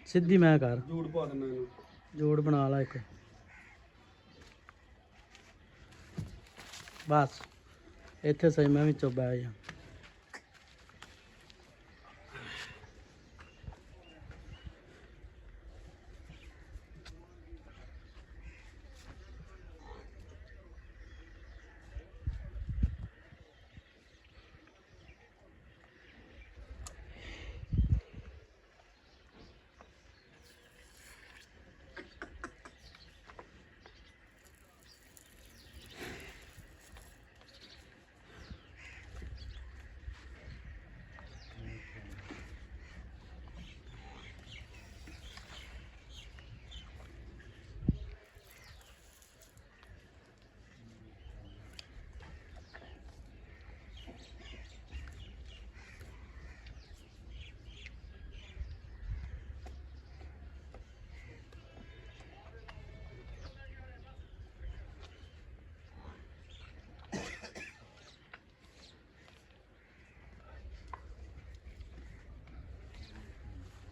ਸਿੱਧੀ ਮੈਂ ਕਰ ਜੋੜ ਪਾ ਦਿੰਦਾ ਇਹਨੂੰ। ਜੋੜ ਬਣਾ ਲਾ ਇੱਕ ਬਸ ਇੱਥੇ ਸਹੀ ਮੈਂ ਵਿੱਚੋਂ ਬਹਿ ਜਾ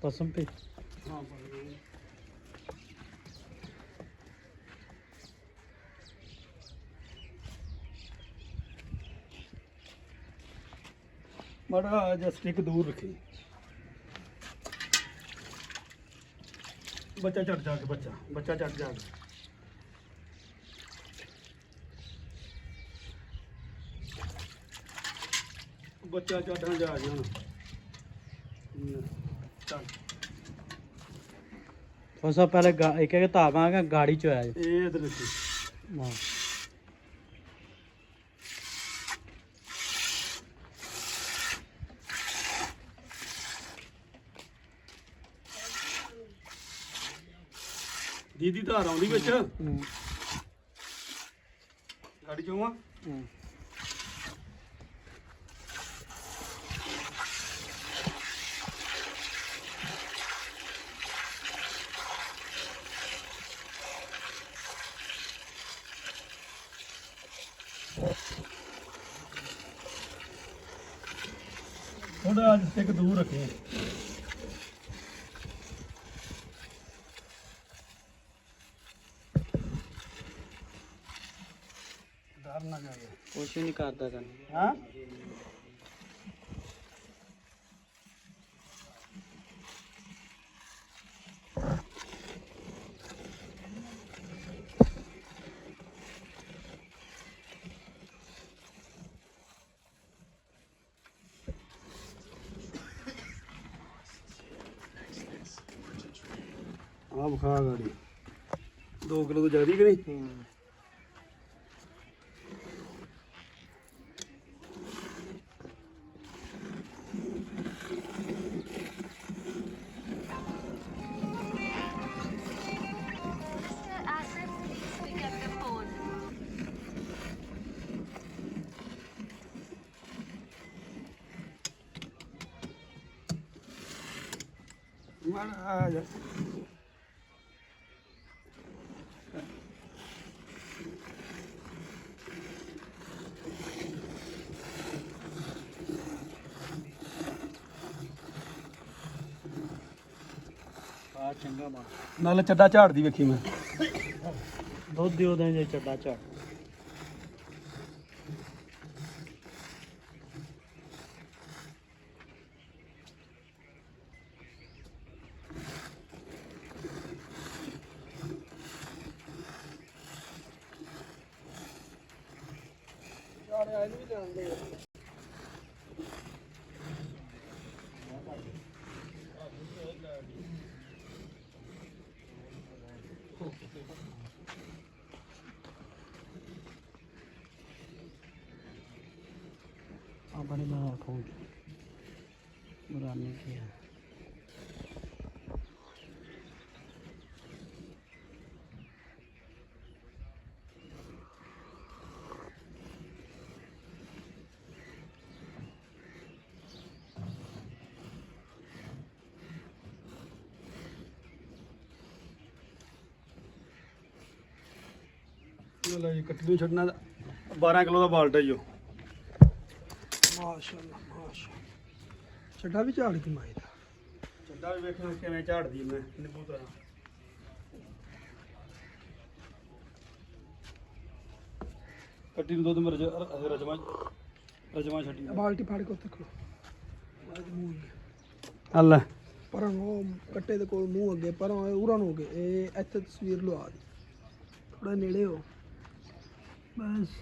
पसंद पे हाँ बड़ा जस्ट एक दूर रखी बच्चा चढ़ जाके बच्चा चढ़ जाके बच्चा चढ़ना जा गया चल फसा पहले एक एक ताबा का गाड़ी चो आया ये इधर रखी हां दीदी धार आउंदी विच गाड़ी चों आ थोड़ा स्टिक दूर रखें डर ना जाए कुछ नहीं करता था हाँ आप खा गाड़ी 2 किलो तो ज्यादा कि नहीं आ जा आ चंगा मां नाले चड्डा झाड़दी वेखी मैं दुध दियो दे चड्डा झाड़ अपने बना रखूँ बुरानी किया कट्टी छड़ना 12 किलो का बाल्टा ही माशाअल्लाह माशाअल्लाह चड्डा भी झाड़ की माई का ਇਦਾਂ ਵੀ ਵੇਖੋ ਕਿਵੇਂ ਝਾੜਦੀ ਮੈਂ ਨਿੰਬੂ ਤਰ੍ਹਾਂ। ਕੱਟੀ ਨੂੰ ਦੁੱਧ ਮਰ ਰਜਮਾ ਛੱਡੀ ਬਾਲਟੀ ਫਾੜ ਕੇ ਉੱਥੇ ਖੜੋ ਹੱਲ ਪਰ ਉਹ ਕੱਟੇ ਦੇ ਕੋਲ ਮੂੰਹ ਅੱਗੇ ਪਰ ਉਰਾਂ ਨੂੰ ਹੋ ਗਏ ਇਹ ਇੱਥੇ ਤਸਵੀਰ ਲਵਾ ਦੇ ਥੋੜਾ ਨੇੜੇ ਹੋ ਬਸ